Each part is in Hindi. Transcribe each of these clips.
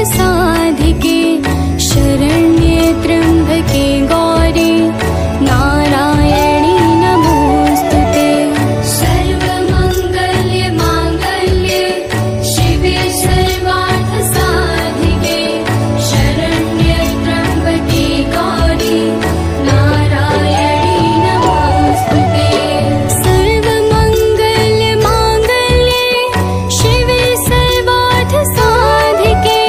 साधिके शरण्ये त्र्यम्बके गौरी नारायणी नमोस्तुते। सर्वमङ्गल्ये माङ्गल्ये शिवे सर्वार्थ साधिके शरण्ये त्र्यम्बके गौरी नारायणी नमोस्तुते। सर्वमङ्गल्ये माङ्गल्ये शिवे सर्वार्थ साधिके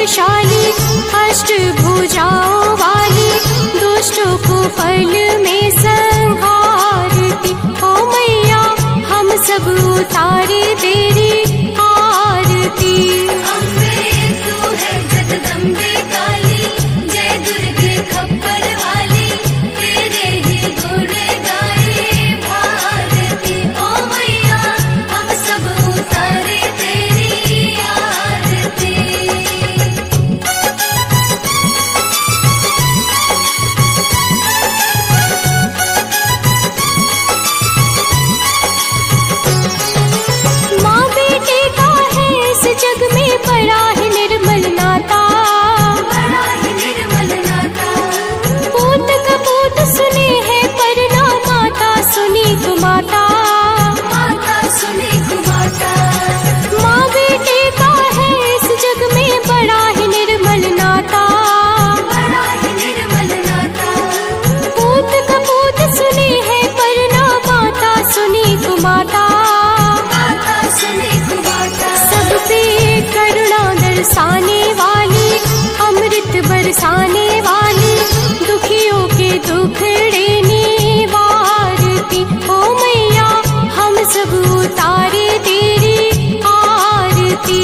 बलशाली अष्टभुजाओं वाली दुष्टों को फल में संहारती। ओ मैया हम सब उतारे तेरी आरती। अम्बे तू है जगदम्बे काली, जय दुर्गे खप्पर वाली, तेरे ही गुण गाए भारती। ओ मैया हम सब उतारे तेरी आरती। माँ बेटे का है इस जग में बड़ा ही निर्मल नाता, बड़ा ही निर्मल नाता। पूत कपूत सुने हैं पर ना माता सुनी को माता। माता सुने को माता। माँ बेटे का है इस जग में बड़ा ही निर्मल नाता, बड़ा ही निर्मल नाता। पूत कपूत सुने हैं पर ना माता सुनी को माता। माता सुने को माता। सब पे करुणा दर्शाने वाली, अमृत बरसाने वाली, दुखियों के दुखड़े निवारती। ओ मैया हम सब उतारे तेरी आरती।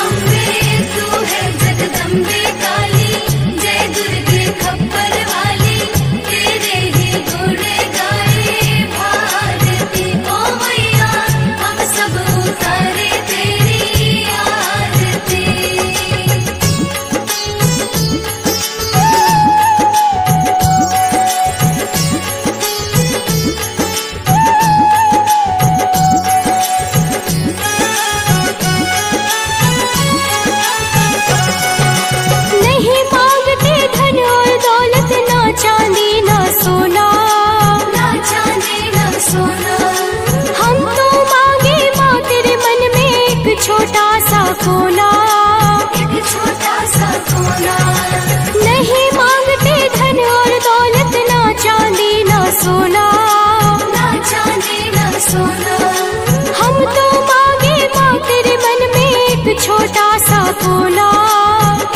अम्बे तू है जगदम्बे काली, जय दुर्गे खप्पर वाली, तेरे ही गुण गाए भारती। ओ मैया हम सब उतारे तेरी आरती। नहीं मांगते धन और दौलत, ना चांदी ना सोना, ना चांदी ना सोना। हम तो मांगे माँ तेरे मन में एक छोटा सा कोना। एक छोटा सा कोना। नहीं मांगते धन और दौलत, ना चांदी ना सोना, ना चांदी ना सोना। हम तो मांगे माँ तेरे मन में एक छोटा सा कोना।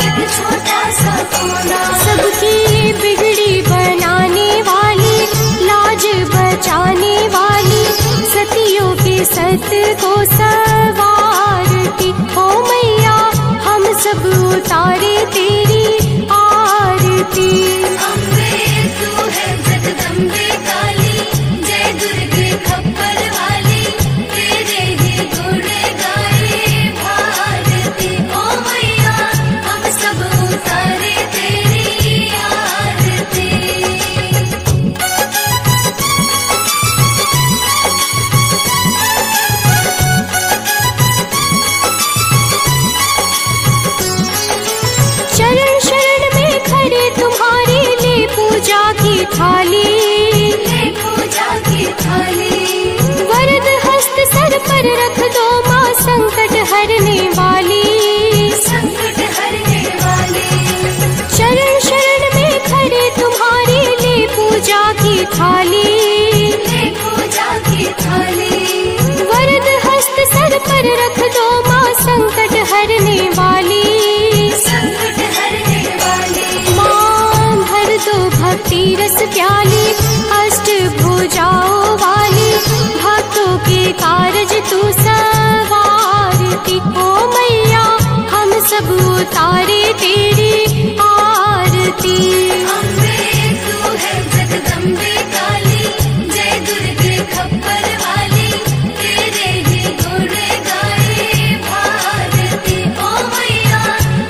एक छोटा सा कोना। सबकी बिगड़ी बनाने वाली, लाज बचाने वाली, सतियों के सत को सवारती। ओ मैया हम सब उतारे तेरी आरती। अम्बे तू है जगदम्बे काली, जय दुर्गे खप्पर वाली, तेरे ही गुण गाए भारती। ओ मैया हम सब उतारे तेरी आरती। शरण शरण में खड़े तुम्हारे ले पूजा की थाली। ले पूजा की थाली। वरद हस्त सर पर रख दो माँ संकट हरने वाली। संकट हरने वाली। शरण शरण में खड़े तुम्हारे ले पूजा की थाली। ले पूजा की थाली। वरद हस्त सर पर रख दो माँ संकट हरने वाली। संकट हरने वाली। माँ भर दो भक्ति रस प्याली, अष्टभुजाओं वाली, भक्तों के कारज तू सवारती। ओ मैया हम सब उतारे तेरी आरती। अम्बे तू है जगदम्बे काली, जय दुर्गे खप्पर वाली, तेरे ही गुण गाए भारती। ओ मैया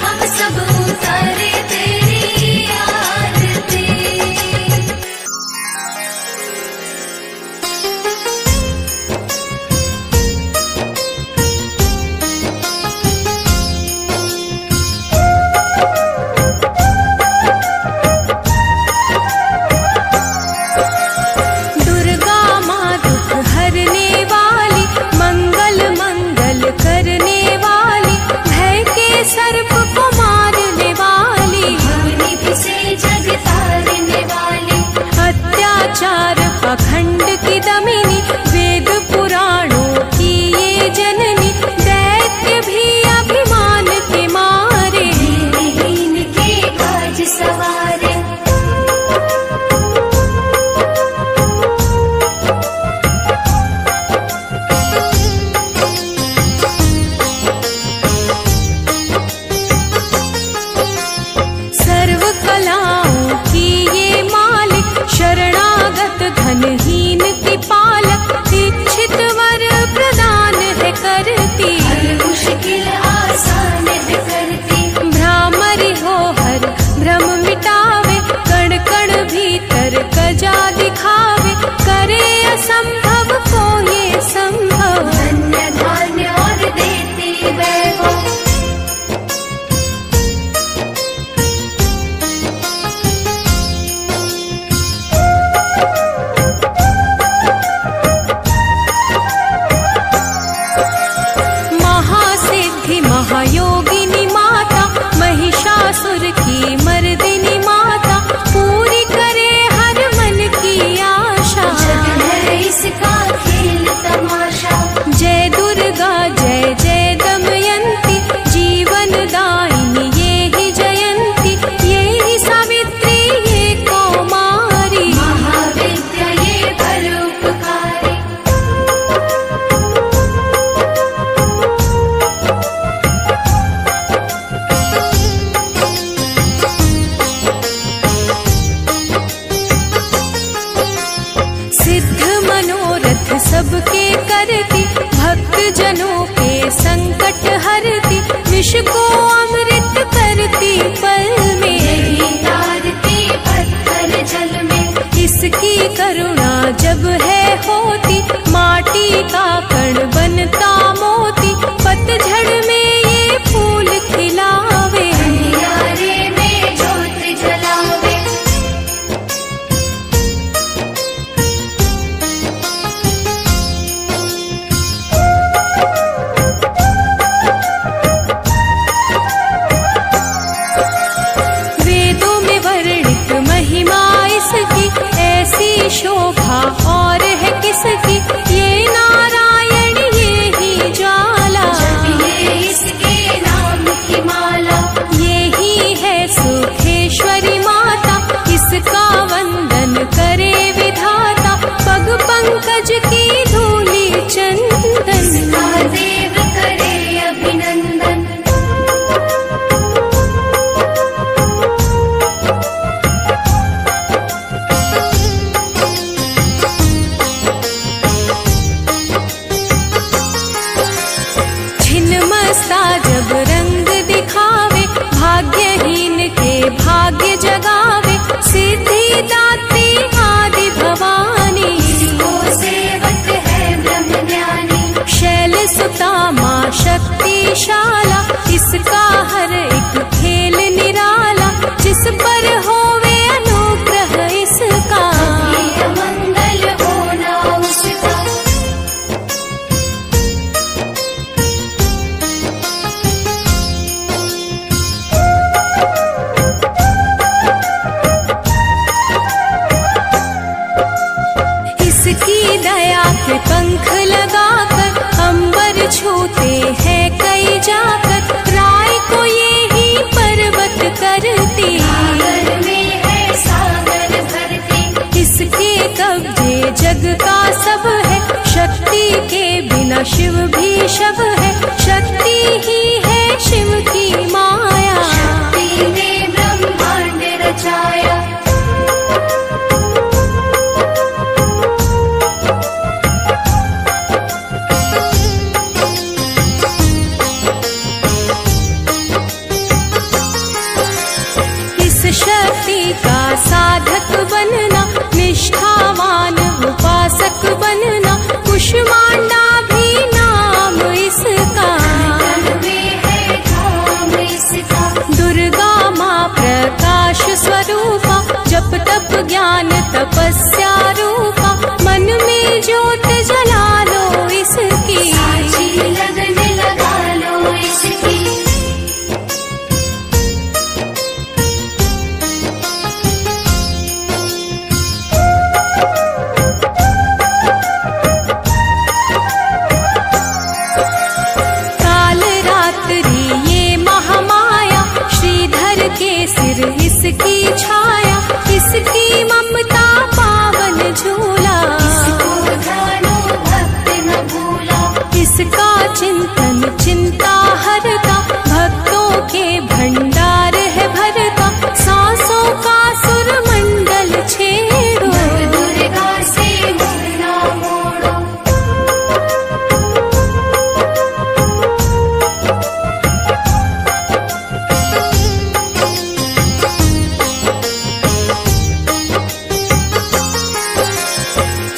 हम सब उतारे तेरी आरती। सबके करती, भक्त जनों के संकट हरती, विष को अमृत करती पल में, नहीं तारती पत्थर जल में। इसकी करुणा जब है होती, माटी का कण बनता मोती, पतझड़ में ये फूल खिलावे, अंधियारे में ज्योत जलावे। वेदों में वर्णित महिमा इसकी, ऐसी शोभा और है किसकी, ये नारायण ये ही ज्वाला, जपिए इसके नाम की माला। ये ही है सुखेश्वरी माता, इसका वंदन करे विधाता, पग पंकज की धूली चंदन, महादेव करे अभिनंदन। छिन्नमस्ता जब रंग दिखावे, भाग्यहीन के भाग्य जगावे, सिद्धि दात्री आदि भवानी, इसको सेवक है ब्रह्म ज्ञानी। शैल सुता माँ शक्तिशाला, इसका हर एक खेल निराला, जिस पर होवे अनुग्रह इसका, ये मंगल होना उसका। इसकी दया के पंख लगाकर, अंबर छूते हैं कई जाकर, राय को ये ही पर्वत करती, सागर में है सागर भरती। इसके कब्जे जग का सब है, शक्ति के बिना शिव भी शव है, शक्ति ही है शिव की माया, शक्ति ने ब्रह्मांड रचाया। इस शक्ति का साधक बनना, निष्ठावान उपासक बनना, कुष्मांडा भी नाम इसका, तन में है धाम इसका। दुर्गा माँ प्रकाश स्वरूपा, जप तप ज्ञान तपस्या रूपा, मन में ज्योत जला लो इसकी, साची लगन लगा लो इसकी। काल रात्रि ये महामाया, श्रीधर के सिर इसकी छाया, इसकी ममता पावन झूला, इसको जानो भक्त न भूला। इसका चिंतन चिंता हरता, भक्तों के भंडार है भरता, सांसों का सुर मंडल छेड़ो, नव दुर्गा से मुख ना मोड़ो।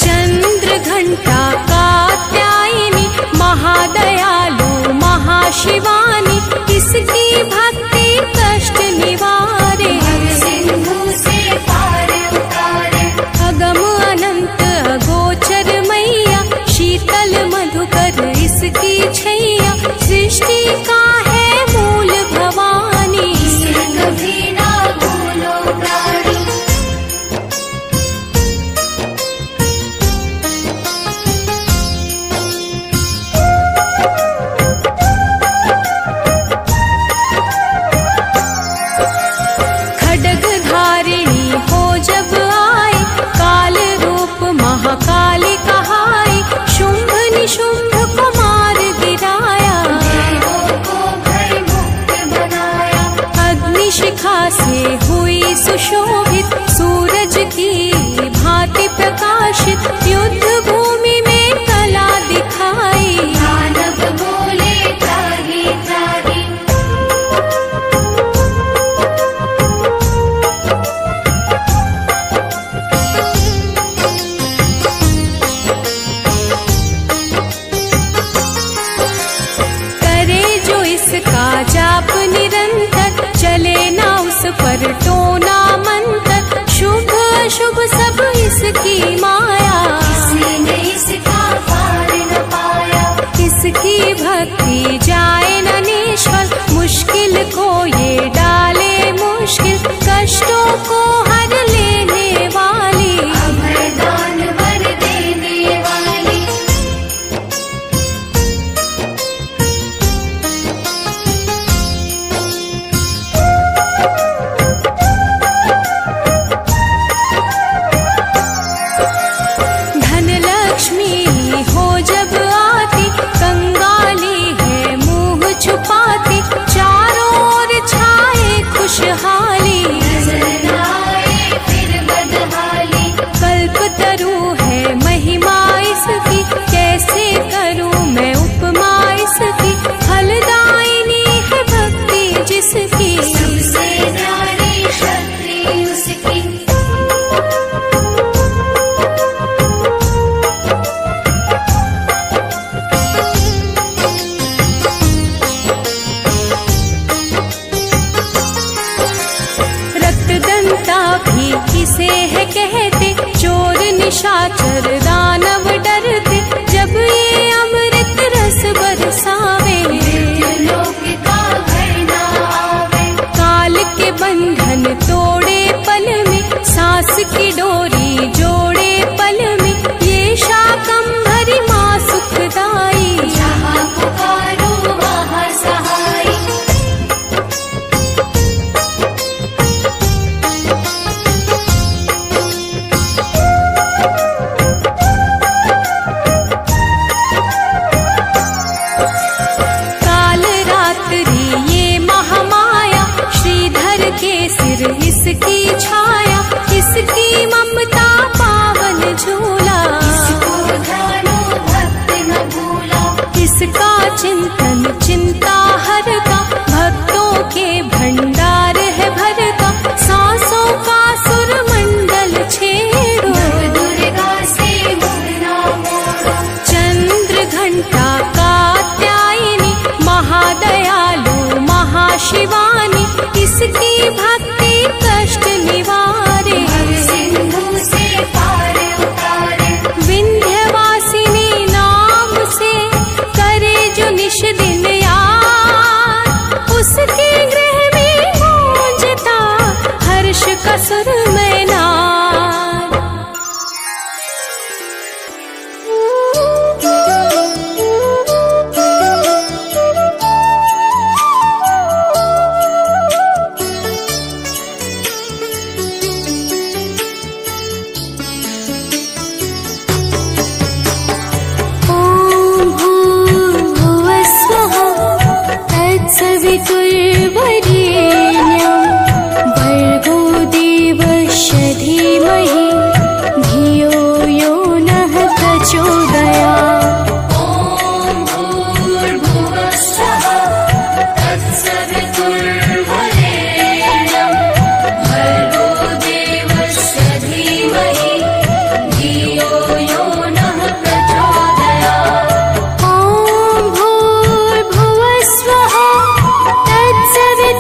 चंद्र घंटा कात्यायनी, महादयालु महाशिवानी, इसकी भक्ति कष्ट निवारे, सिंधु से पार उतारे। अगम अनंत अगोचर मैया, शीतल मधुकर इसकी छैया, सृष्टि का है मूल भवानी, इसे कभी ना भूलो प्राणी। खड्ग धारिणी हो जब आए, काल रूप महाकाली कहाई, शुंभ निशुंभ को मार गिराया, देवों को उसकी माया, किसी ने इसका पार न पाया। इसकी भक्ति जाए न निष्फल, मुश्किल को ये डाले मुश्किल, कष्टों को हर लेने वाली, अभयदान वर देने वाली। धन लक्ष्मी हो जब आती, कंगाली है मुंह छुपाती, चारों ओर छाए खुशहाली, नजर न आए फिर बदहाली। कल्पतरु है महिमा इसकी, कैसे करूं मैं उपमा इसकी, फलदायिनी है भक्ति जिसकी, सबसे न्यारी शक्ति उसकी। रक्तदंता भी किसे है कहते, चोर निशाचर दानव डरते, जब ये अमृत रस बरसावे, लोक का घर न आवे। काल के बंधन तोड़े पल में, सांस की डोरी जोड़े पल में, ये शाकंभरी माँ सुखदाई, जहाँ पुकारो वहाँ सहाय। काल रात्रि ये महामाया, श्रीधर के सिर इसकी छाया, इसकी ममता पावन झूला, इसको ध्यानो भक्त न भूला। इसका चिंतन चिंता हरता, भक्तों के भंडार है भरता, सांसों का सुर मंडल छेड़ो, नव दुर्गा से मुख न मोड़ो। चंद्र घंटा कात्यायनी, महादयालु महाशिवानी, इसकी भक्ति कष्ट निवारे, भव सिंधु से पार उतारे। विंध्यवासिनी नाम से करे जो निश दिन याद, उसके गृह में गूंजता हर्ष का सुर में नाद। ॐ भूर्भुवः स्वः, तत्सवितुर्वरेण्यं, भर्गो देवस्य धीमहि, धियो यो नः प्रचोदयात्। ॐ भूर्भुवः स्वः, तत्सवितुर्वरेण्यं, भर्गो देवस्य धीमहि, धियो यो नः प्रचोदयात्। ॐ भूर्भुवः स्वः, तत्सवितुर्वरेण्यं,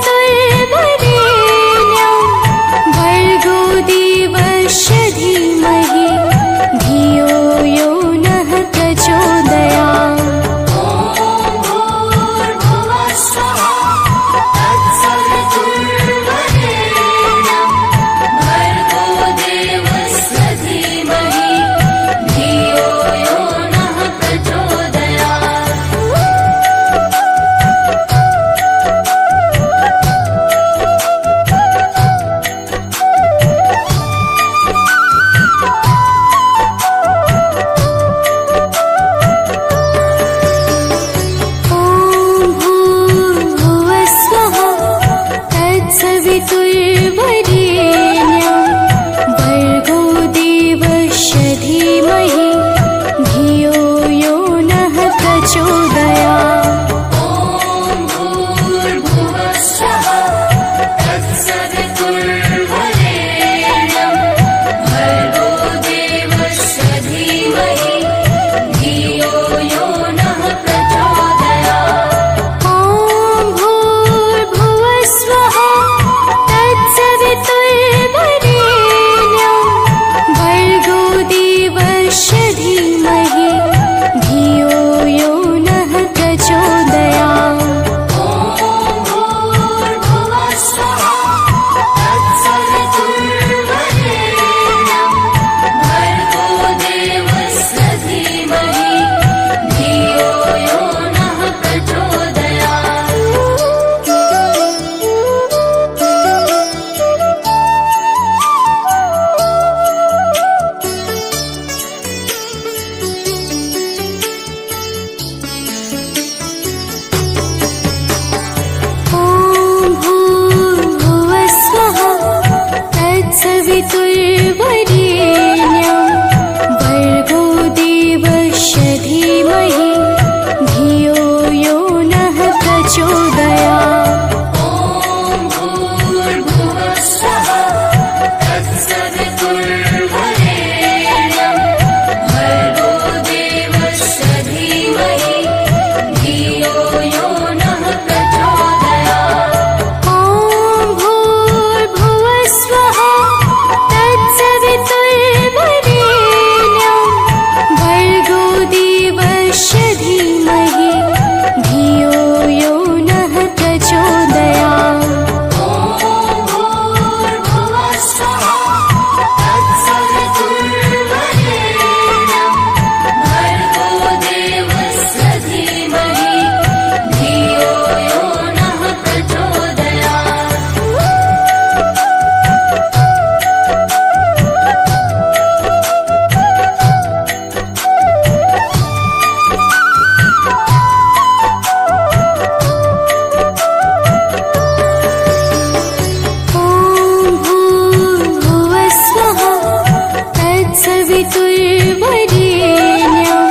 तत्सवितुर्वरेण्यं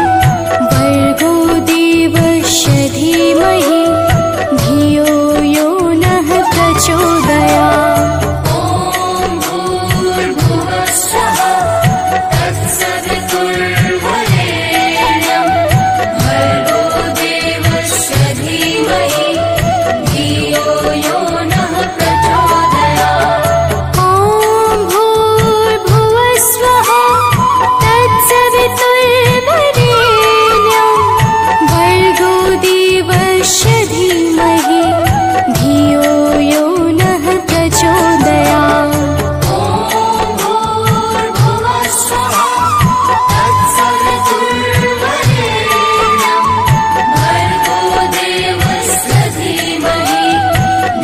भर्गो देवस्य धीमहि धियो यो नः प्रचोदयात्। ॐ भूर्भुवः स्वः तत्सवितुर्वरेण्यं भर्गो देवस्य धीमहि धियो यो नः प्रचोदयात्। ॐ भूर्भुवः स्वः तत्सवितुर्वरेण्यं भर्गो देवस्य धीमहि धियो यो नः प्रचोदयात्। ॐ भूर्भुवः स्वः तत्सवितुर्वरेण्यं भर्गो देवस्य धीमहि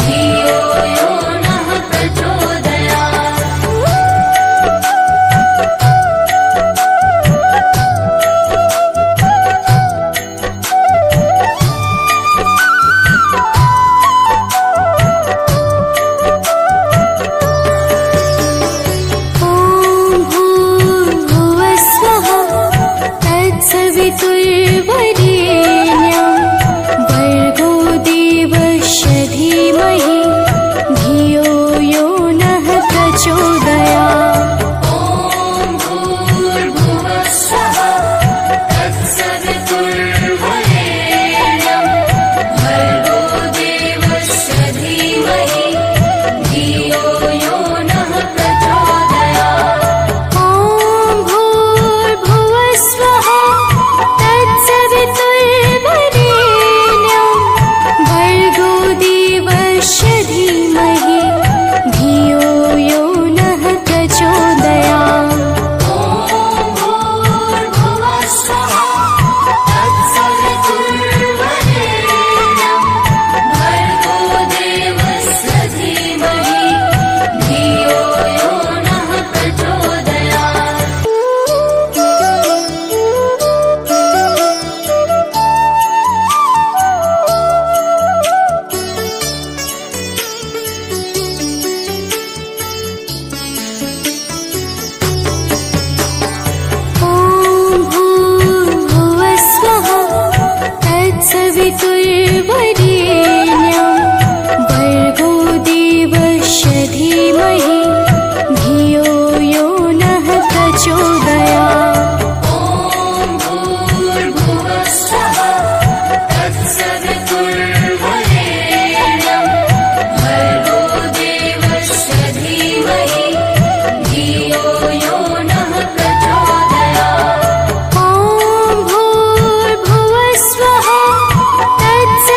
धियो यो नः प्रचोदयात्। ॐ भूर्भुवः स्वः तत्सवितुर्वरेण्यं भर्गो देवस्य धीमहि धियो यो नः प्रचोदयात्। ॐ भूर्भुवः स्वः तत्सवितुर्वरेण्यं भर्गो देवस्य धीमहि धियो यो नः प्रचोदयात्। ॐ भूर्भुवः स्वः तत्सवितुर्वरेण्यं भर्गो देवस्य धीमहि धियो यो नः प्रचोदयात्। ॐ भूर्भुवः स्वः तत्सवितुर्वरेण्यं भर्गो देवस्य धीमहि धियो यो नः प्रचोदयात्। ॐ भूर्भुवः स्वः तत्सवितुर्वरेण्यं भर्गो देवस्य धीमहि धियो यो नः प्रचोदयात्। ॐ भूर्भुवः स्वः तत्सवितुर्वरेण्यं भर्गो देवस्य धीमहि धियो यो नः प्रचोदयात्। ॐ भूर्भुवः स्वः तत्सवितुर्वरेण्यं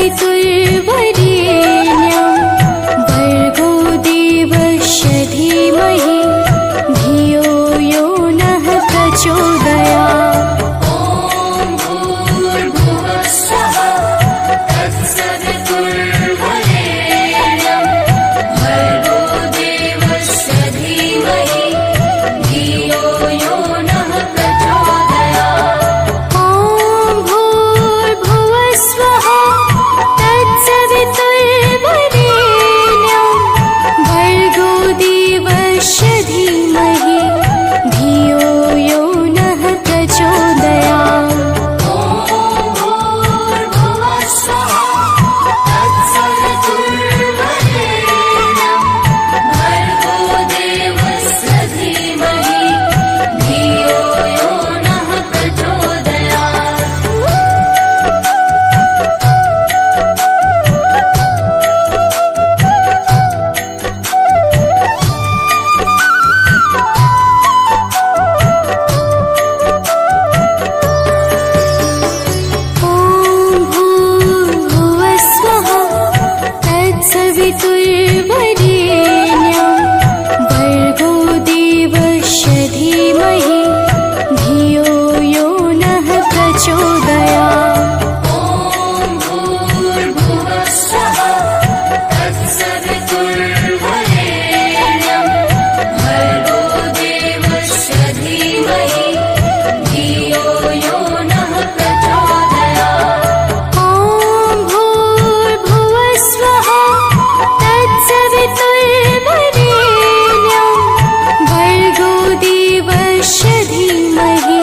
तत्सवितुर्वरेण्यं भर्गो देवस्य धीमहि धियो यो नः प्रचोदयात्। ॐ भूर्भुवः स्वः तत्सवितुर्वरेण्यं भर्गो देवस्य धीमहि धियो यो नः प्रचोदयात्। ॐ भूर्भुवः स्वः तत्सवितुर्वरेण्यं भर्गो देवस्य धीमहि धियो यो नः प्रचोदयात्। ॐ भूर्भुवः स्वः तत्सवितुर्वरेण्यं भर्गो देवस्य धीमहि धियो यो नः प्रचोदयात्। ॐ भूर्भुवः स्वः तत्सवितुर्वरेण्यं भर्गो देवस्य धीमहि धियो यो नः प्रचोदयात्। ॐ भूर्भुवः स्वः तत्सवितुर्वरेण्यं भर्गो देवस्य धीमहि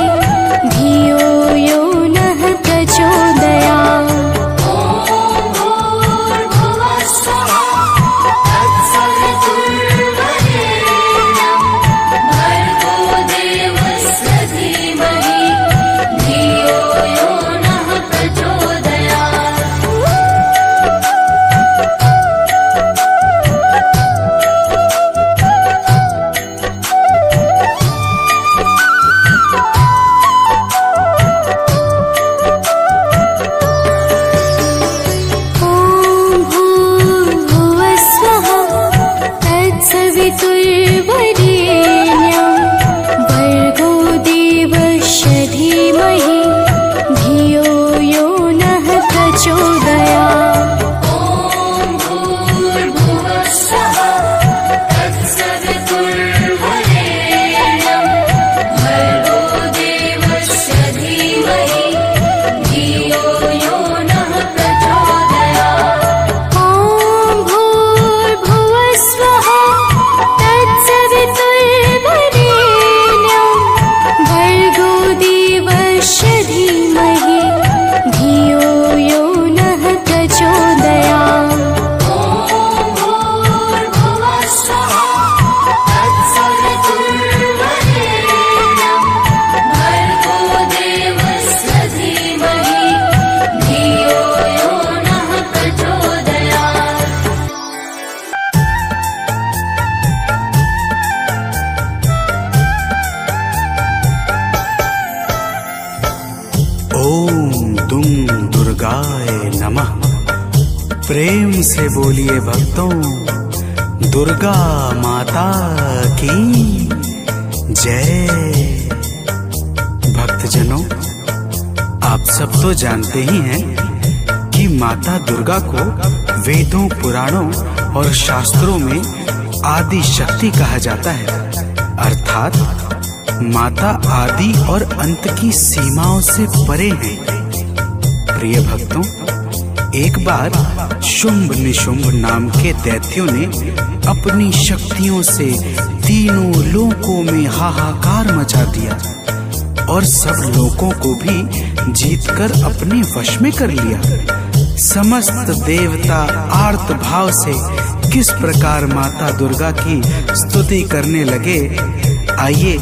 धियो यो नः प्रचोदयात्। ॐ भूर्भुवः स्वः तत्सवितुर्वरेण्यं भर्गो देवस्य धीमहि धियो यो नः प्रचोदयात्। ॐ भूर्भुवः स्वः तत्सवितुर्वरेण्यं भर्गो देवस्य धीमहि धियो यो नः प्रचोदयात्। ॐ भूर्भुवः स्वः तत्सवितुर्वरेण्यं भर्गो देवस्य धीमहि धियो यो नः प्रचोदयात्। ॐ भूर्भुवः स्वः तत्सवितुर्वरेण्यं भर्गो देवस्य धीमहि धियो यो नः प्रचोदयात्। ॐ भूर्भुवः स्वः तत्सवितुर्वरेण्यं भर्गो देवस्य धीमहि धियो यो नः प्रचोदयात्। ॐ भूर्भुवः स्वः तत्सवितुर्वरेण्यं भर्गो देवस्य धीमहि धियो यो नः प्रचोदयात्। ओम दुम दुर्गाय नमः। प्रेम से बोलिए भक्तों, दुर्गा माता की जय। भक्तजनों, आप सब तो जानते ही हैं कि माता दुर्गा को वेदों, पुराणों और शास्त्रों में आदि शक्ति कहा जाता है, अर्थात माता आदि और अंत की सीमाओं से परे हैं। प्रिय भक्तों, एक बार शुंभ निशुंभ नाम के दैत्यों ने अपनी शक्तियों से तीनों लोकों में हाहाकार मचा दिया और सब लोकों को भी जीतकर अपने वश में कर लिया। समस्त देवता आर्त भाव से किस प्रकार माता दुर्गा की स्तुति करने लगे, आइए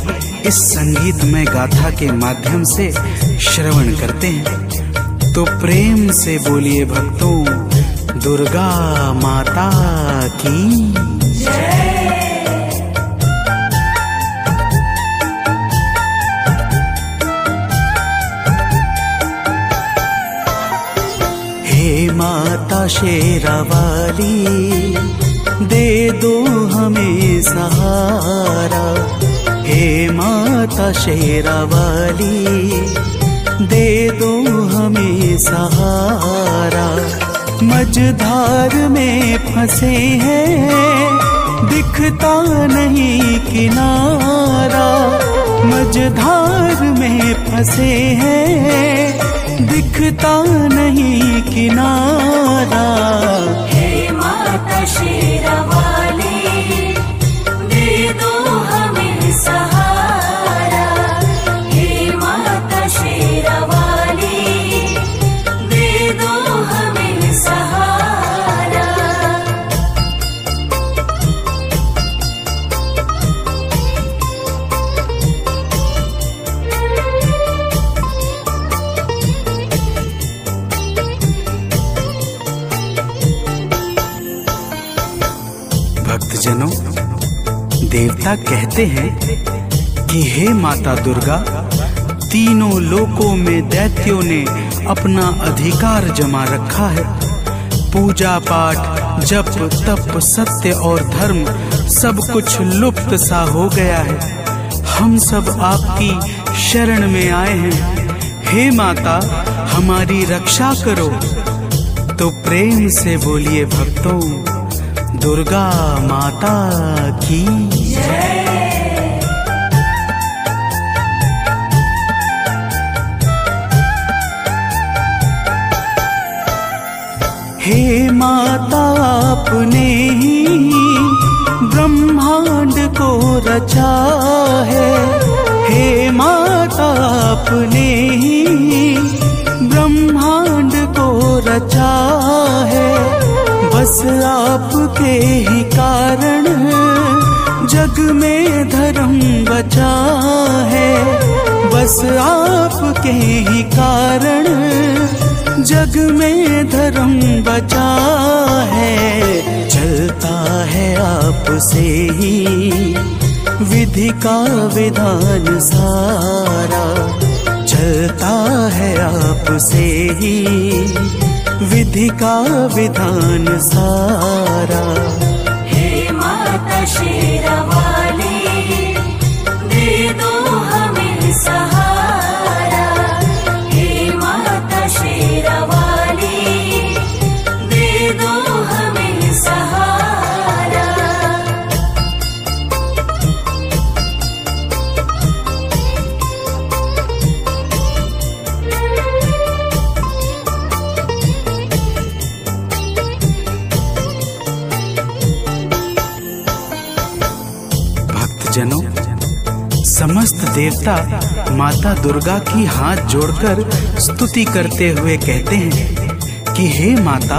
इस संगीतमय गाथा के माध्यम से श्रवण करते हैं। तो प्रेम से बोलिए भक्तों, दुर्गा माता की शेरा वाली, दे दो हमें सहारा। हे माता शेरा वाली, दे दो हमें सहारा। मझधार में फंसे हैं, दिखता नहीं किनारा। मझधार में फंसे हैं, दिखता नहीं किनारा। हे माता शेरा वाली, दे दो हमें सहारा। हे माता शेरा वाली, दे दो हमें सहारा। भक्तजनों, देवता कहते हैं कि हे माता दुर्गा, तीनों लोकों में दैत्यों ने अपना अधिकार जमा रखा है। पूजा पाठ, जप तप, सत्य और धर्म सब कुछ लुप्त सा हो गया है। हम सब आपकी शरण में आए हैं। हे माता, हमारी रक्षा करो। तो प्रेम से बोलिए भक्तों, दुर्गा माता की जय। हे माता, आपने ही ब्रह्मांड को रचा है। हे माता, आपने ही ब्रह्मांड को रचा है। बस आपके ही कारण जग में धर्म बचा है। बस आपके ही कारण जग में धर्म बचा है। चलता है आपसे ही विधि का विधान सारा। चलता है आपसे ही विधि का विधान सारा। हे माता शेरा वाली, दे दो हमें सहारा। हे माता शेरा वाली, दे दो हमें सहारा। भक्तजनों, समस्त देवता माता दुर्गा की हाथ जोड़कर स्तुति करते हुए कहते हैं कि हे माता,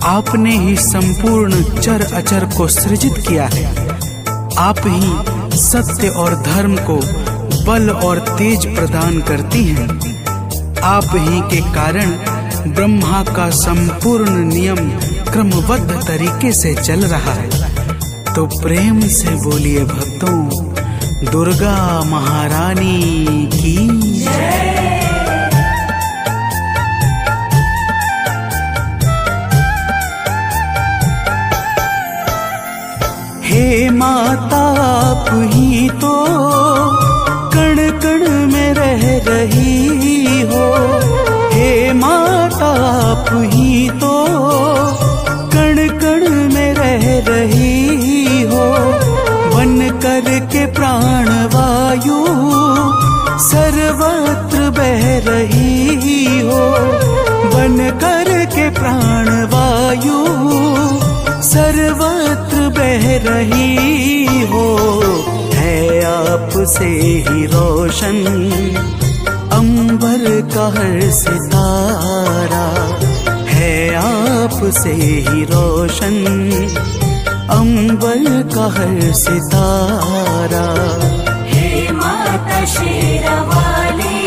आपने ही संपूर्ण चर अचर को सृजित किया है। आप ही सत्य और धर्म को बल और तेज प्रदान करती हैं। आप ही के कारण ब्रह्मा का संपूर्ण नियम क्रमबद्ध तरीके से चल रहा है। तो प्रेम से बोलिए भक्तों, दुर्गा महारानी की जय। हे माता, आप ही तो कण कण में रह रही हो। हे माता, आप ही तो कण कण में रह रही हो। बन करके प्राण वायु सर्वत्र बह रही हो। बन करके प्राण वायु सर्वत्र बह रही हो। है आपसे ही रोशन अंबर का हर सितारा। है आपसे ही रोशन अंबर का हर सितारा। हे माता शेरा वाली,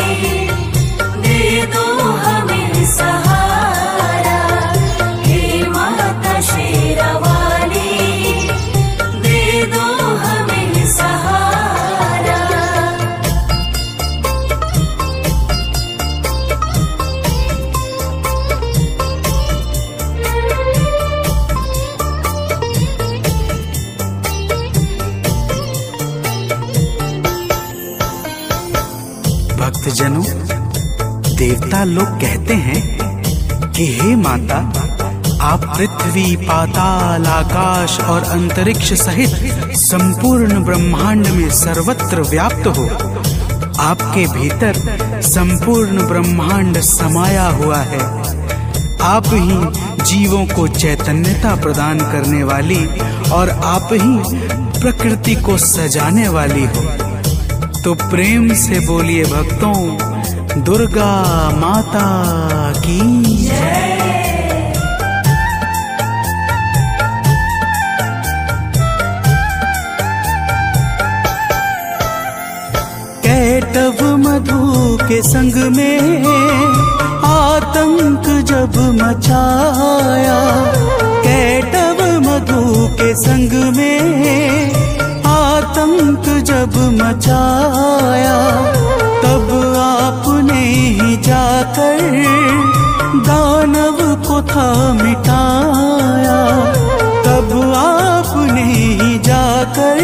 दे दो हमें सहारा। हे माता शेरा वाली, दे दो हमें सहारा। भक्तजनों, देवता लोग कहते हैं कि हे माता, आप पृथ्वी, पाताल, आकाश और अंतरिक्ष सहित संपूर्ण ब्रह्मांड में सर्वत्र व्याप्त हो। आपके भीतर संपूर्ण ब्रह्मांड समाया हुआ है। आप ही जीवों को चैतन्यता प्रदान करने वाली और आप ही प्रकृति को सजाने वाली हो। तो प्रेम से बोलिए भक्तों, दुर्गा माता की जय। कैटव मधु के संग में आतंक जब मचाया, कैटव मधु के संग में आतंक जब मचाया, तब आपने ही जाकर दानव को था मिटाया। तब आपने ही जाकर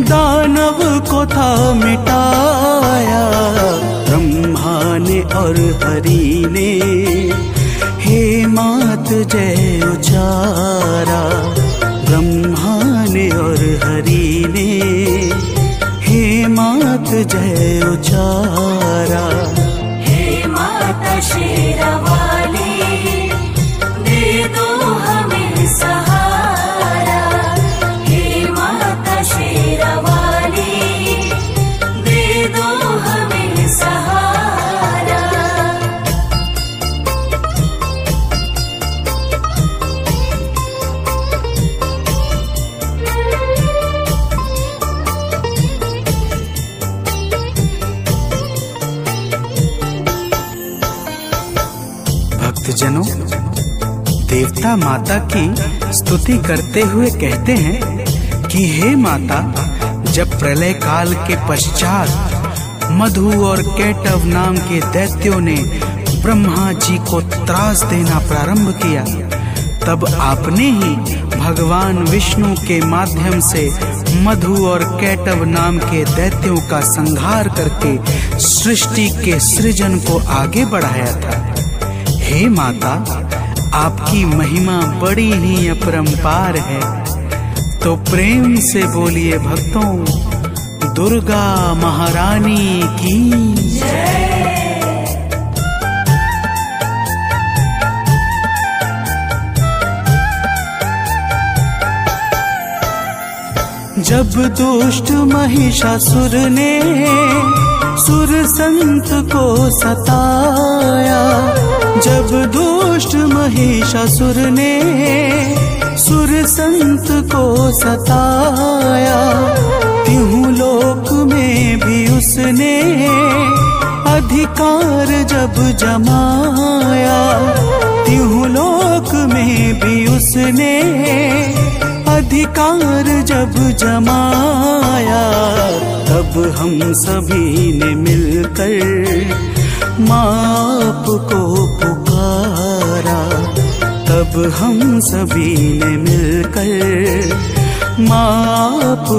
दानव को था मिटाया। ब्रह्मा ने और हरि ने हे मात जय उचारा। ब्रह्मा ने और हरि ने हे मात जय उचारा। हे माता शेरावाली, दे दो हमें सहारा। हे माता शेरावाली, दे दो हमें सहारा। भक्तजनों, देवता माता की स्तुति करते हुए कहते हैं कि हे माता, जब प्रलय काल के पश्चात मधु और कैटव नाम के दैत्यों ने ब्रह्मा जी को त्रास देना प्रारंभ किया, तब आपने ही भगवान विष्णु के माध्यम से मधु और कैटव नाम के दैत्यों का संहार करके सृष्टि के सृजन को आगे बढ़ाया था। हे माता, आपकी महिमा बड़ी ही अपरंपार है। तो प्रेम से बोलिए भक्तों, दुर्गा महारानी की जय। जब दुष्ट महिषासुर ने सुर संत को सताया, जब दुष्ट महिषासुर ने सुर संत को सताया, तीनों लोक में भी उसने अधिकार जब जमाया। तीनों लोक में भी उसने अधिकार जब जमाया, तब हम सभी ने मिलकर माँ को पुकारा। तब हम सभी ने मिलकर माँ को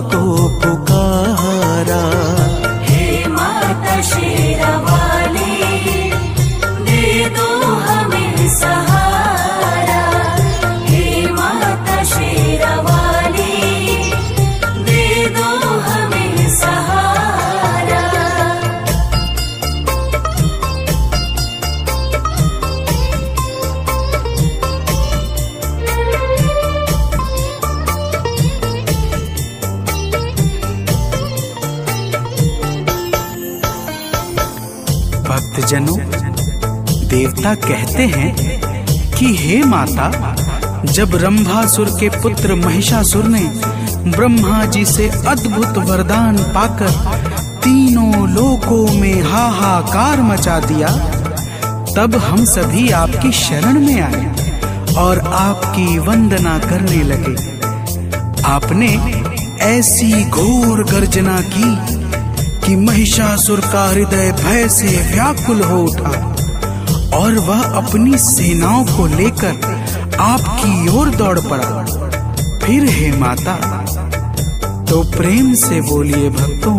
पुकारा। हे माता शेरावाली, दे दो हमें सहारा। हे माता शेरावाली, दे दो हमें सहारा। भक्तजनों, देवता कहते हैं कि हे माता, जब रंभासुर के पुत्र महिषासुर ने ब्रह्मा जी से अद्भुत वरदान पाकर तीनों लोकों में हाहाकार मचा दिया, तब हम सभी आपकी शरण में आए और आपकी वंदना करने लगे। आपने ऐसी घोर गर्जना की कि महिषासुर का हृदय भय से व्याकुल हो उठा और वह अपनी सेनाओं को लेकर आपकी ओर दौड़ पड़ा। फिर हे माता, तो प्रेम से बोलिए भक्तों,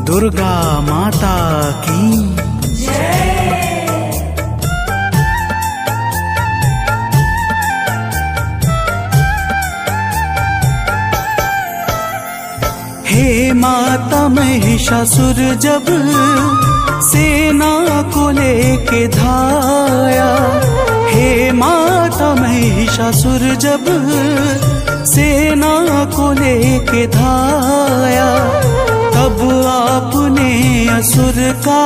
दुर्गा माता की हे माता महिषासुर जब सेना को लेके धाया, हे माता महिषासुर जब सेना को लेके धाया, तब आपने असुर का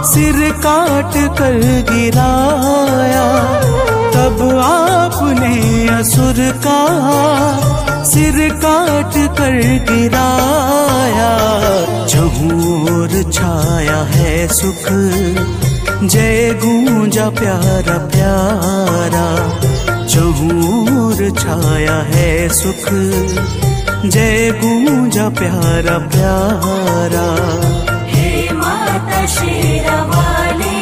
सिर काट कर गिराया, तब आपने असुर का सिर काट कर गिराया। जहूं ओर छाया है सुख, जय गूंजा प्यारा प्यारा, जहूं ओर छाया है सुख, जय गूंजा प्यारा प्यारा। हे माता शेरावाली,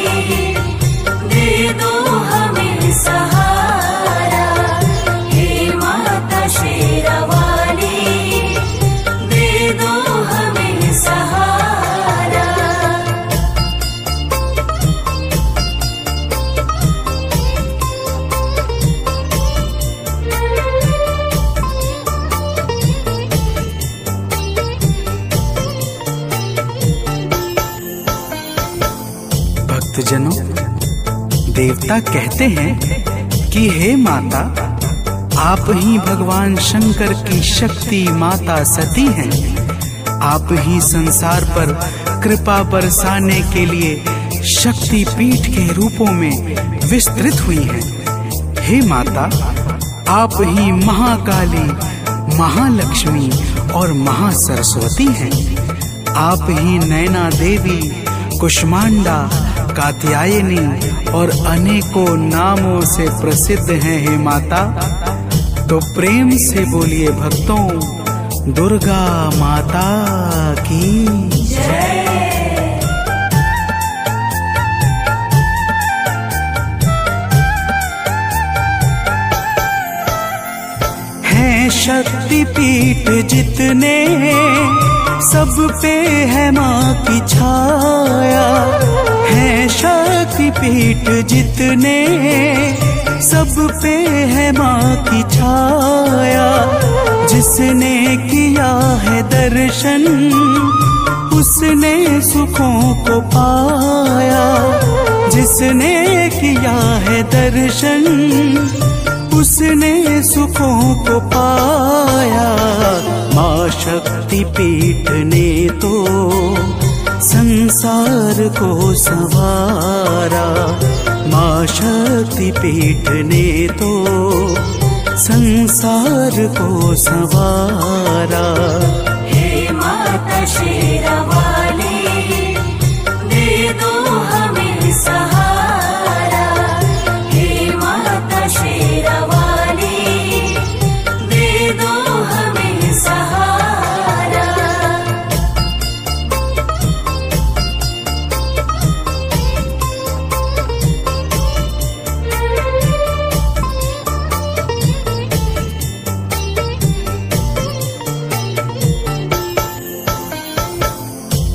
दे दो हमें सहारा, हे माता शेरावाली, दे दो हमें सहारा। भक्तजनों, देवता कहते हैं कि हे माता, आप ही भगवान शंकर की शक्ति माता सती हैं। आप ही संसार पर कृपा बरसाने के लिए शक्ति पीठ के रूपों में विस्तृत हुई हैं। हे माता, आप ही महाकाली, महालक्ष्मी और महासरस्वती हैं। आप ही नैना देवी, कुष्मांडा, कात्यायनी और अनेकों नामों से प्रसिद्ध हैं। हे माता, तो प्रेम से बोलिए भक्तों, दुर्गा माता की जय। है शक्ति पीठ जितने, सब पे है माँ की छाया, है शक्ति पीठ जितने, सब पे है माँ की छाया। जिसने किया है दर्शन, उसने सुखों को पाया, जिसने किया है दर्शन, उसने सुखों को पाया। माँ शक्ति पीठ ने तो संसार को संवारा, माँ शक्ति पीठ ने तो संसार को संवारा। हे माता शेरावाली, दे दो हमें सहारा, हे माता शेरावाली, दे दो हमें सहारा।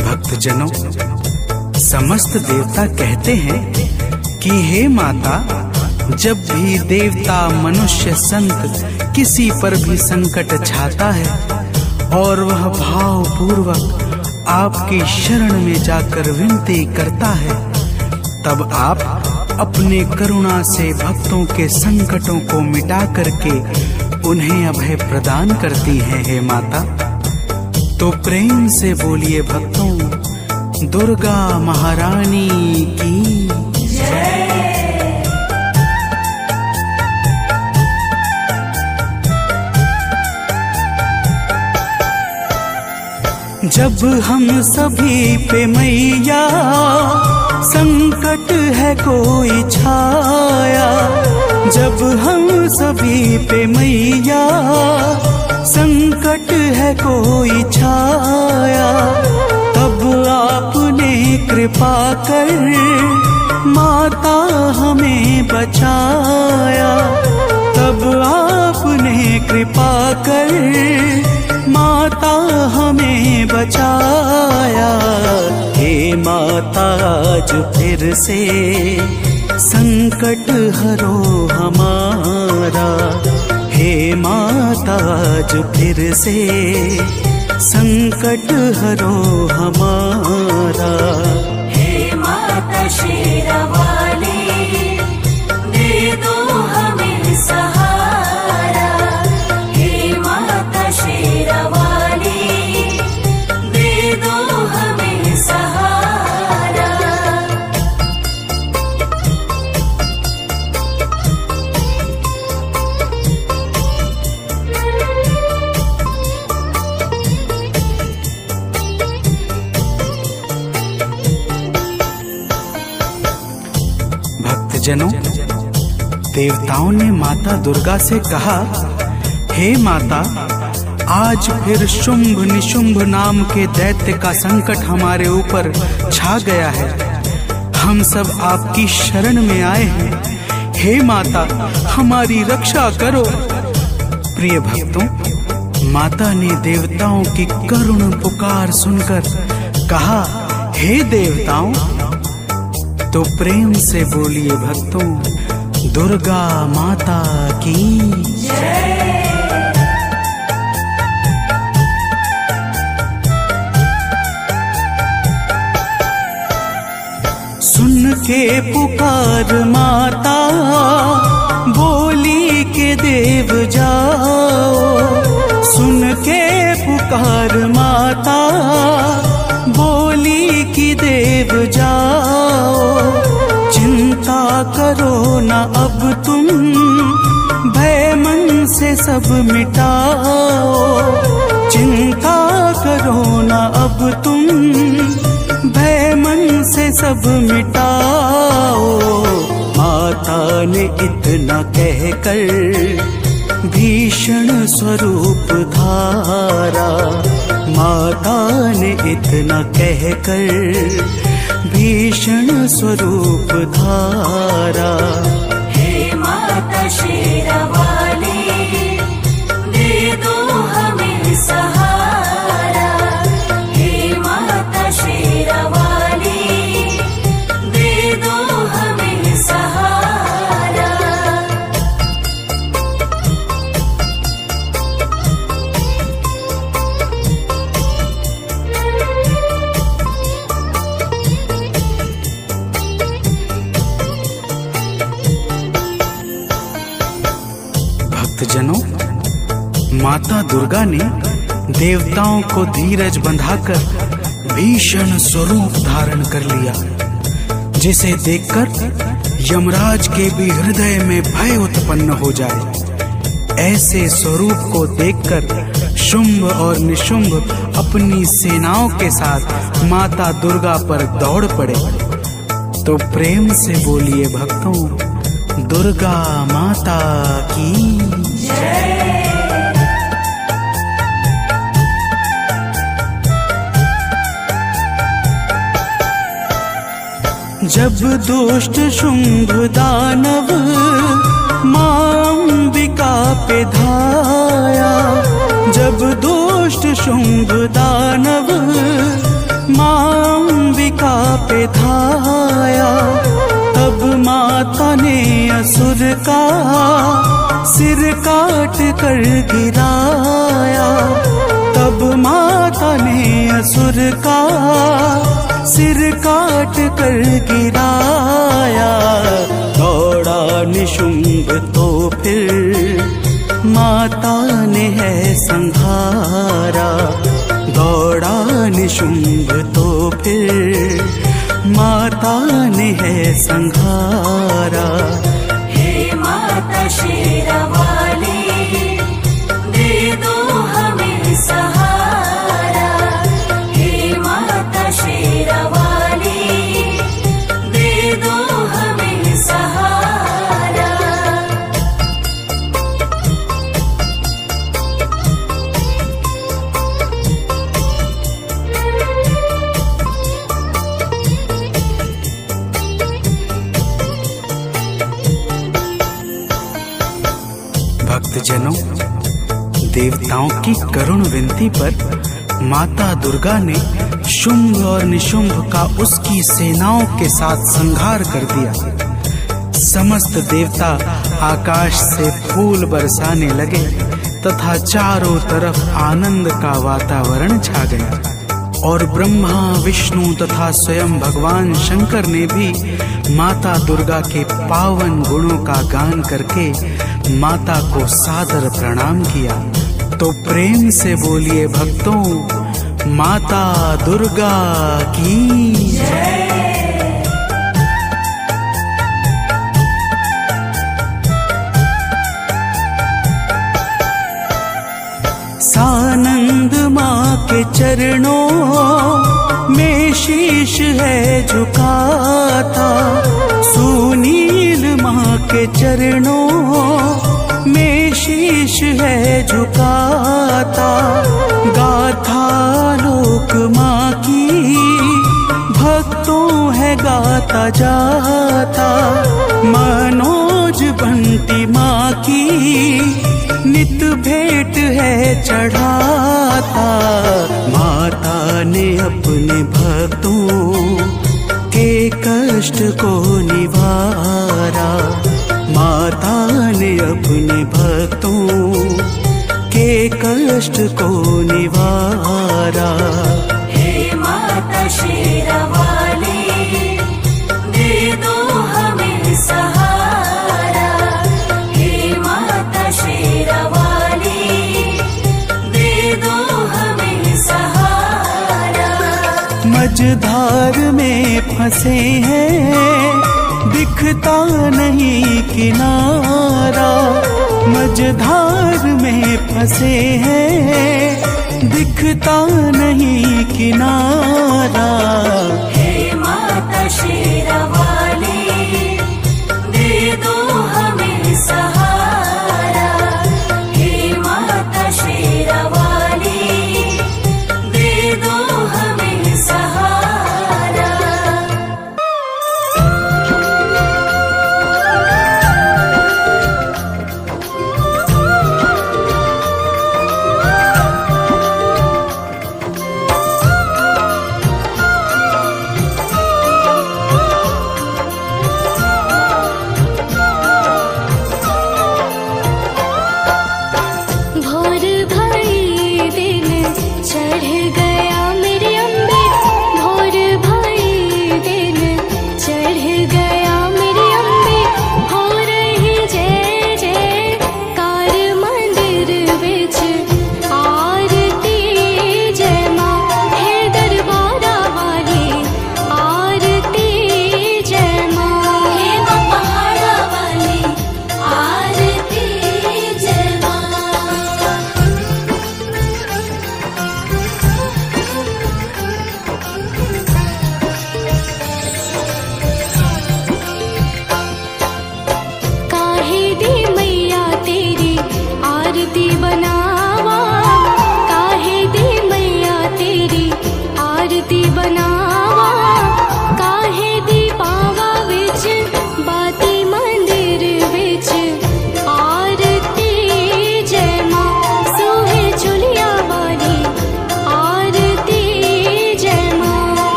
भक्तजनों, समस्त देवता कहते हैं कि हे माता, जब भी देवता, मनुष्य, संत किसी पर भी संकट छाता है और वह भाव पूर्वक आपकी शरण में जाकर विनती करता है, तब आप अपने करुणा से भक्तों के संकटों को मिटा करके उन्हें अभय प्रदान करती हैं। हे माता, तो प्रेम से बोलिए भक्तों, दुर्गा महारानी की जय। जब हम सभी पे मैया संकट है कोई छाया, जब हम सभी पे मैया संकट है कोई छाया, तब आपने कृपा कर माता हमें बचाया, तब आपने कृपा कर माता हमें बचाया। माता आज फिर से संकट हरो हमारा। हे माता आज फिर से संकट हरो हमारा। हे माता शेरावाली, दे दो हमें सहारा। हे माता शेरावाली, दे दो हमें सहारा। भक्तजनों, देवताओं ने माता दुर्गा से कहा, हे माता, आज फिर शुंभ निशुंभ नाम के दैत्य का संकट हमारे ऊपर छा गया है। हम सब आपकी शरण में आए हैं। हे माता, हमारी रक्षा करो। प्रिय भक्तों, माता ने देवताओं की करुण पुकार सुनकर कहा, हे देवताओं, तो प्रेम से बोलिए भक्तों, दुर्गा माता की जय। सुन के पुकार माता, बोली के देव जाओ। सुन के पुकार माता, बोली की देव जाओ। चिंता करो न अब तुम, भय मन से सब मिटाओ। चिंता करो न अब तुम, भय मन से सब मिटाओ। माता ने इतना कहकर भीषण स्वरूप धारा। माता ने इतना कहकर भीषण स्वरूप धारा। हे माता शेरावाली, दे दो हमें सहारा। हे माता शेरावाली, दे दो हमें सहारा। भक्तजनों, माता दुर्गा ने देवताओं को धीरज बंधाकर भीषण स्वरूप धारण कर लिया, जिसे देखकर यमराज के भी हृदय में भय उत्पन्न हो जाए। ऐसे स्वरूप को देखकर शुंभ और निशुंभ अपनी सेनाओं के साथ माता दुर्गा पर दौड़ पड़े। तो प्रेम से बोलिए भक्तों, दुर्गा माता की जय। जब दुष्ट शुंभ दानव मां अंबिका पे धाया। जब दुष्ट शुंभ दानव मां अंबिका पे धाया। तब माता ने असुर का सिर काट कर गिराया। तब माता ने असुर का सिर काट कर गिराया। दौड़ा निशुंभ तो फिर माता ने है संहारा। दौड़ा निशुंभ तो फिर माता ने है संहारा। हे माता शेरावाली, दे दो हमें सहारा। हे माता शेरावाली, दे दो हमें सहारा। भक्तजनों, देवताओं की करुण विनती पर माता दुर्गा ने शुंभ और निशुंभ का उसकी सेनाओं के साथ संहार कर दिया। समस्त देवता आकाश से फूल बरसाने लगे तथा चारों तरफ आनंद का वातावरण छा गया। और ब्रह्मा, विष्णु तथा स्वयं भगवान शंकर ने भी माता दुर्गा के पावन गुणों का गान करके माता को सादर प्रणाम किया। तो प्रेम से बोलिए भक्तों, माता दुर्गा की जय। सानंद माँ के चरणों में शीश है झुकाता, सुनील माँ के चरणों में शीश है झुकाता। गाथा लोक माँ की भक्तों है गाता जाता, मनोज बंटी माँ की नित भेंट है चढ़ाता। माता ने अपने भक्तों के कष्ट को निवारा, माता ने अपने भक्तों के कष्ट को निवारा। हे माता शेरावाली, दे दो हमें सहारा। हे माता शेरावाली, दे दो हमें सहारा। मझधार में फंसे हैं, दिखता नहीं किनारा। मझधार में फंसे हैं, दिखता नहीं किनारा। हे माता शेरावाली, दे दो हमें सहारा। हे माता शेरावाली, दे दो हमें सहारा।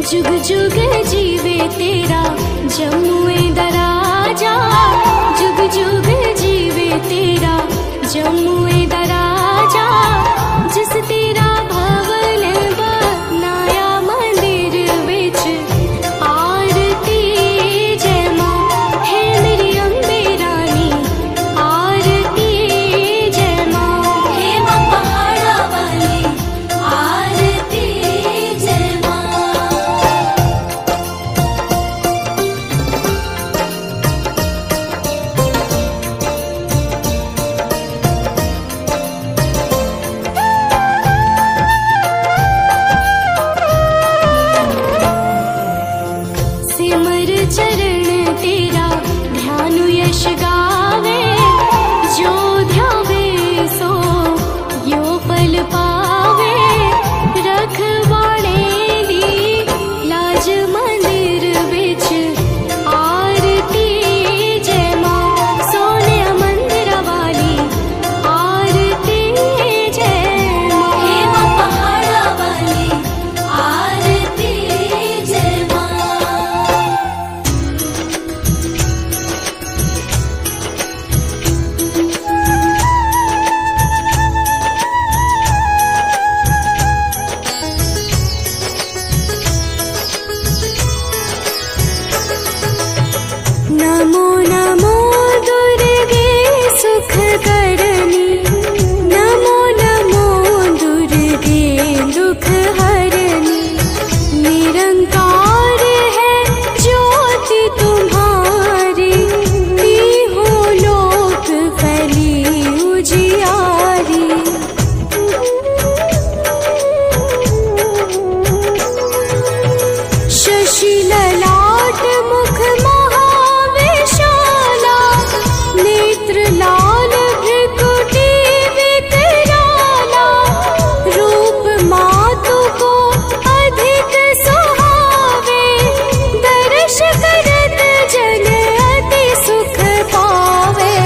जुग जुग जीवे तेरा जमुए दराजा, जुग जुग जीवे तेरा जमुए दराजा। जिस तेरा भवन बनाया मंदिर विच आरती जय मां, है मेरी अम्बे रानी आरती जय मां, हे मां पहाड़ा वाली आरती जय मां। सिमर चरण तेरा ध्यान यश गावे, जो ध्यावे सो यो फल पावे। रखवाड़े दी लाज मंदिर विच आरती जय मां, सोने मंदिर वाली आरती जय मां, हे मां पहाड़ा वाली आरती जय मां। नमो नमो दुर्गे सुख करनी, नमो नमो दुर्गे दुख हरनी। निरंकार है ज्योति तुम्हारी, तीहों लोक फैली उजियारी। शशि ललाट मुख महाविशाला, नेत्र लाल भृकुटी विकराला। रूप मातु को अधिक सुहावे, दर्श करत जन अति सुख पावे।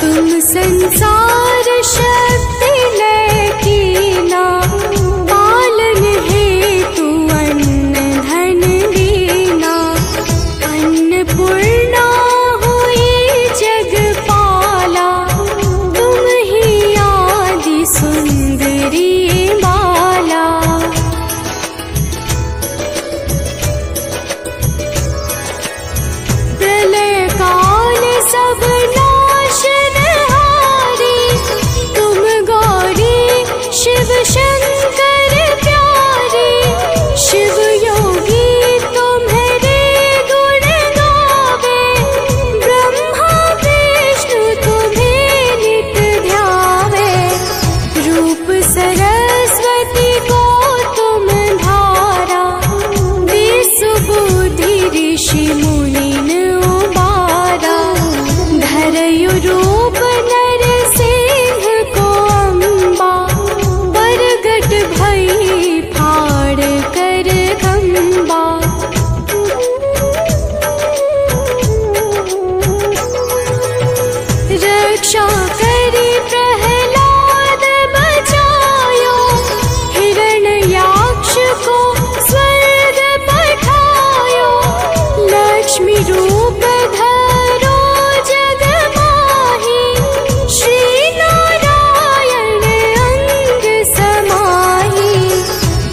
तुम संसार शक्ति लय कीना, पालन हेतु अन्न धन दीना। अन्नपूर्णा हुई जगपाला, तुम ही आदि सुंदरी बाला। प्रलय काल सब नाशनहारी, तुम गौरी शिव शंकर प्यारी। शिव योगी तुम्हारे गुण गावे, ब्रह्मा विष्णु तुम्हें नित ध्यावे। रूप सरस्वती को तुम धारा, विसुबुद्धि ऋषि मुनिन उबारा। धरयु रूप नरसिंह को अम्बा, प्रगट भई फाड़ कर खंबा। रक्षा करी प्रहलाद बचायो, हिरण्याक्ष को स्वर्ग पठायो। लक्ष्मी रूप धरो जग माही, श्री नारायण अंग समाही।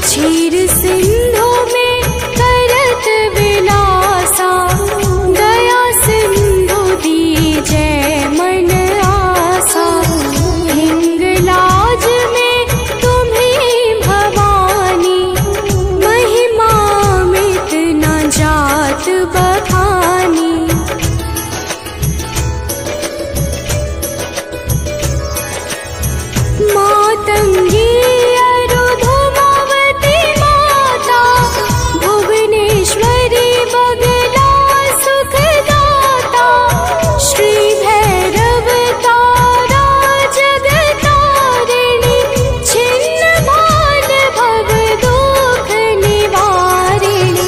क्षीर सिंधु में करत विलासा, दया सिंधु दीजै मन आसा। हिंगलाज में तुम्हीं भवानी, महिमा मित न जात बखानी। मातंगी अरुधुमावती माता, भुवनेश्वरी बगला सुखदाता। श्री भैरव तारा जगतारिणी, छिन्न भाल भव दुख निवारिणी।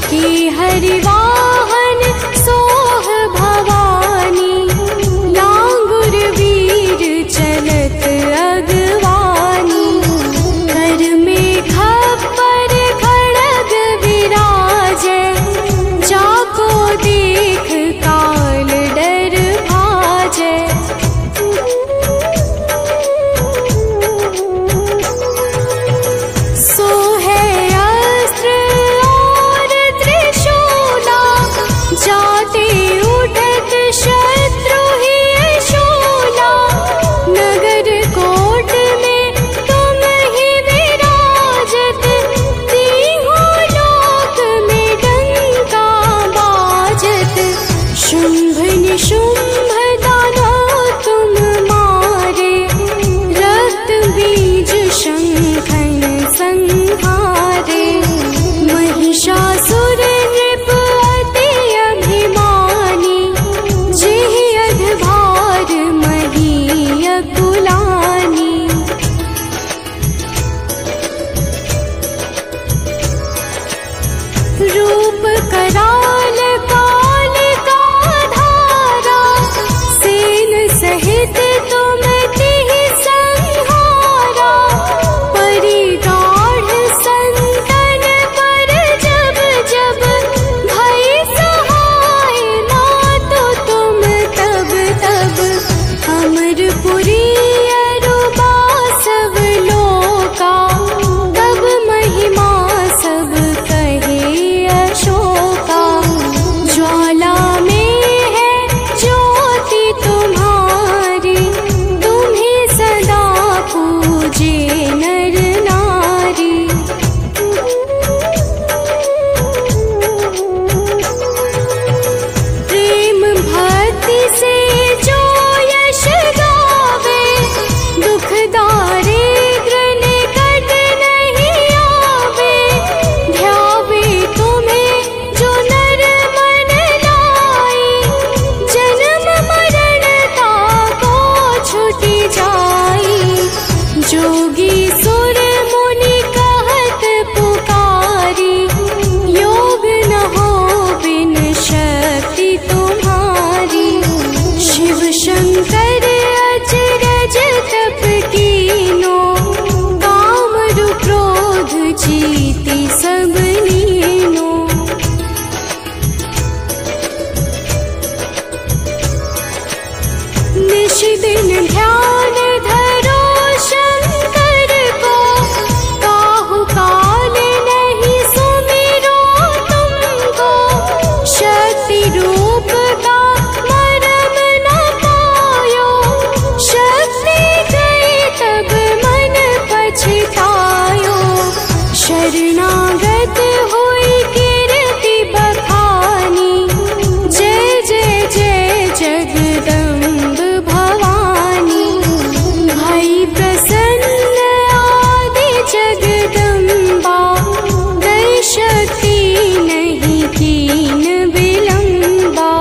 की हरिवाहन सोह भवानी, लांगुर वीर चलत अगवानी। कीनो, काम रूप क्रोध जीते सब लीनो। निश दिन ध्यान धरो शंकर को, काहू काल नहीं सुमिरो तुमको। शक्ति रूप का मरम न पायो, शक्ति गई तब मन पछतायो। शरणागत हुई कीर्ति बखानी, जय जय जय जगदम्ब भवानी। भई प्रसन्न आदि जगदम्बा, दई शक्ति नहीं कीन विलंबा।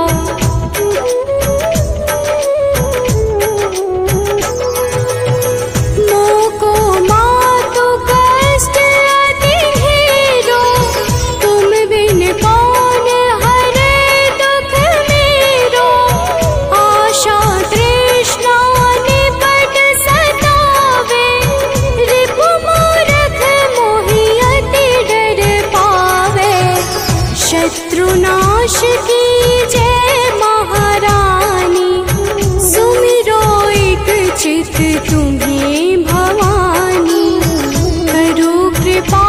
मोको मातु कष्ट अति ढेरो, तुम बिन कौन हरे दुख मेरो। आशा तृष्णा निपट सतावे, रिपु मूरख मोहि अति डर पावे। शत्रुनाश की जय महारानी, सुमिरो एक चित तुम्हें भवानी। करो कृपा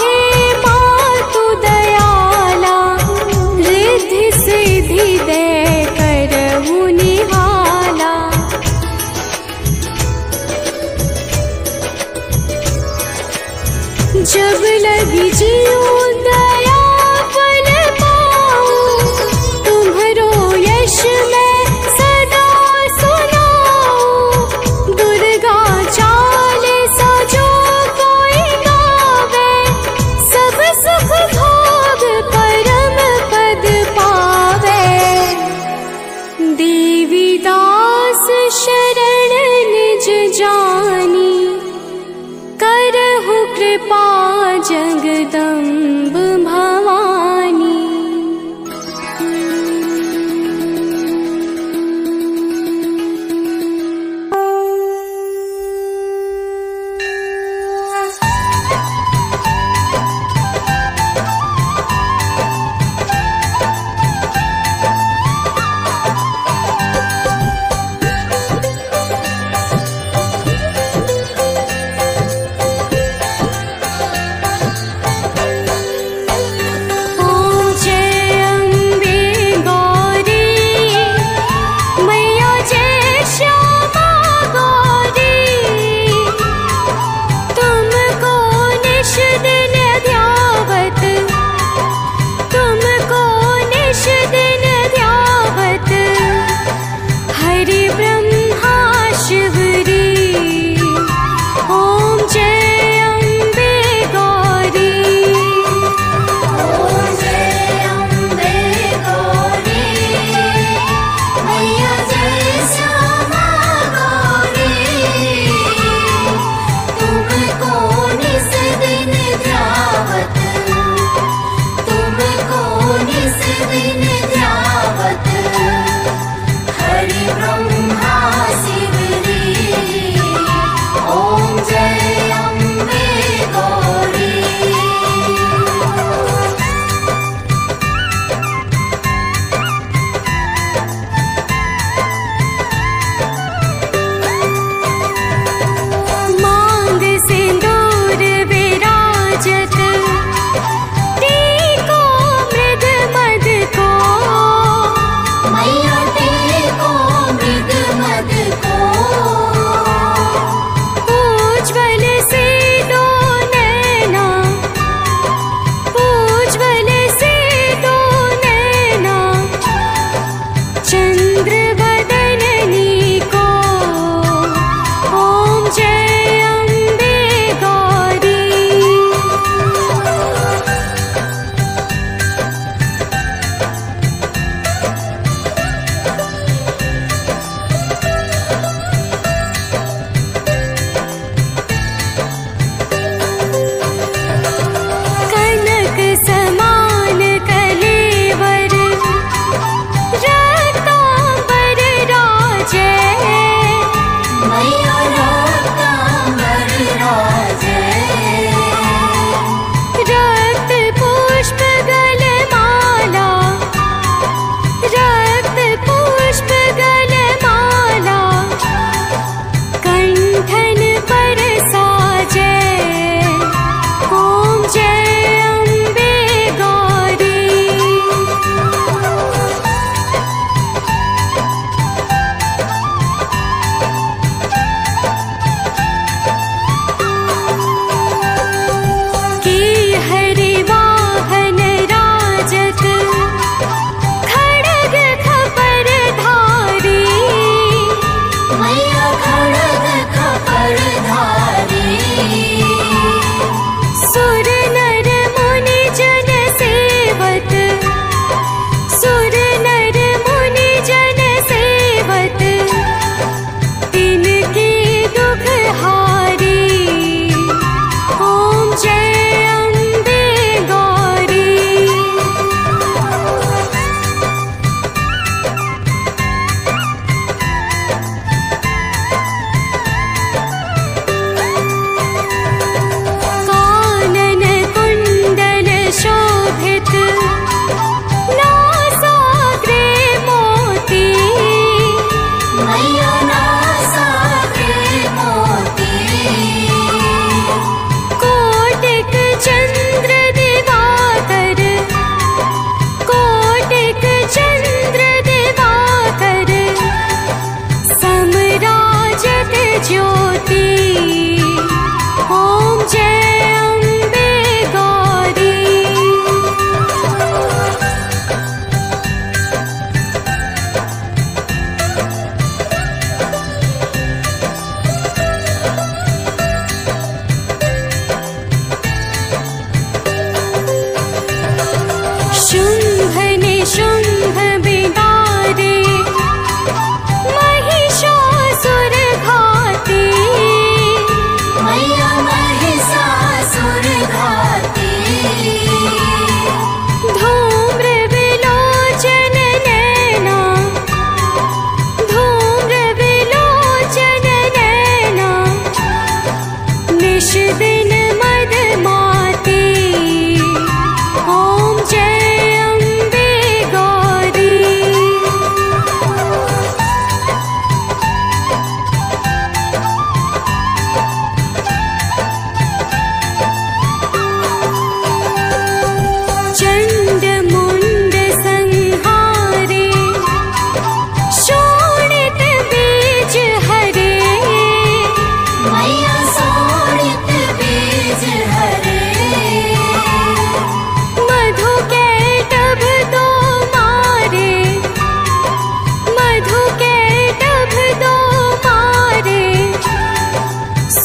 हे मातु दयाला, रिद्धि सिद्धि दे करहु निहाला। जब लगी जीव दया फल पाऊं, तुम्हरो यश मैं सदा सुनाऊं। दुर्गा चालीसा जो कोई गावे, सब सुख भोग परम पद पावे। देवी दास शरण निज जानी, करहु कृपा जगदम्ब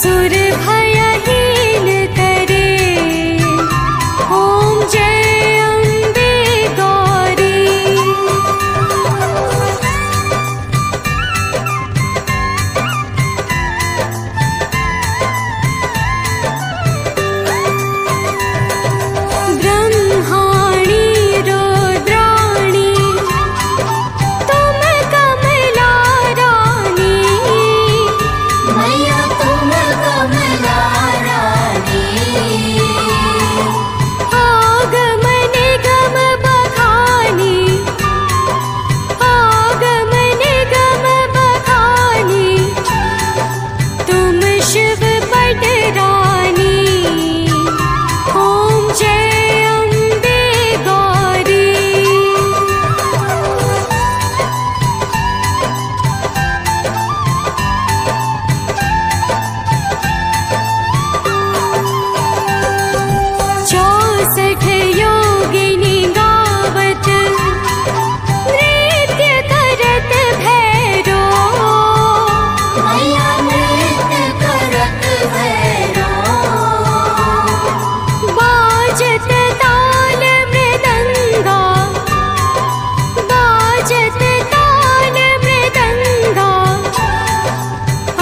सुर भयहीन करे, ओम जय अम्बे गौरी। ब्रह्माणी रुद्राणी तुम कमला रानी, मैया तुम कमला रानी। आगमन गम बखानी, आगमन गम बखानी, तुम शिव पटरानी, ओम जय अम्बे गौरी। चौसठ योगिनी गावत, नृत्य करत भैरो, मैया नृत्य करत भैरो। बाजत ताल मृदंगा, बाजत ताल मृदंगा,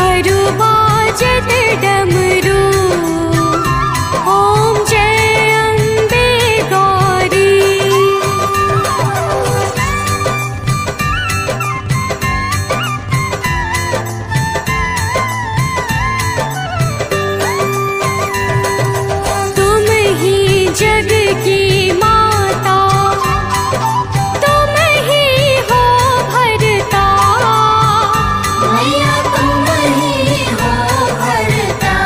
अरु बाजत डमरू, ओम जय अम्बे गौरी। तुम ही जग की माता, तुम ही हो भरता, मैया तुम ही हो भरता।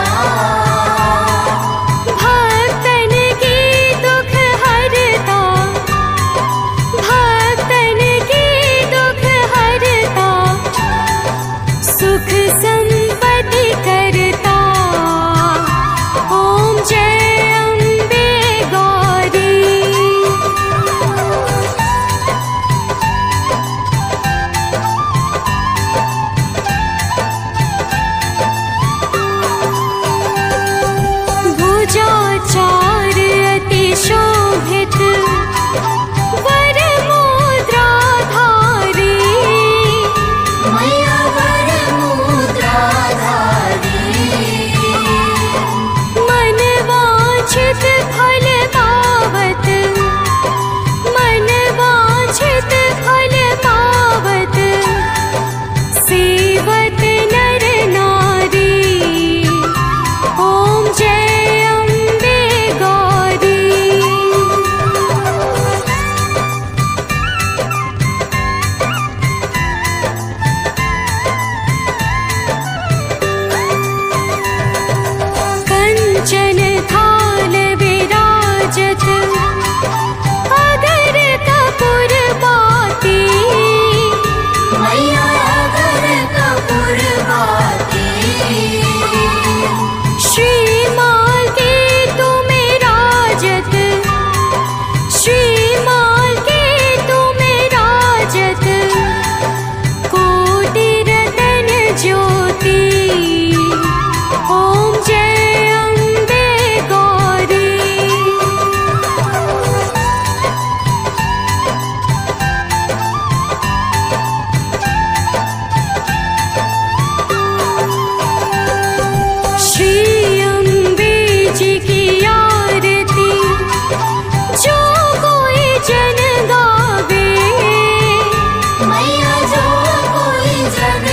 भक्तन की दुख हरता, भक्तन की दुख हरता, सुख संपत्ति करता, ओम जय अम्बे गौरी। भुजाचार अति शोभित, वर मुद्राधारी, मैया वर मुद्राधारी। मन वांछित फल पावत, मन वांछित फल पावत, सेवत नर नारी, ओम जय अम्बे गौरी। कंचन थाल विराजत, अगर कपूर बाती, मैया अगर कपूर बाती। श्रीमाल के तुम्हें राजत, श्रीमाल के तुम्हें राजत, कोटि रतन ज्योति, ओम जय अम्बे गौरी। श्री अम्बे जी की आरती जो कोई जन गावे, मैया जो कोई जन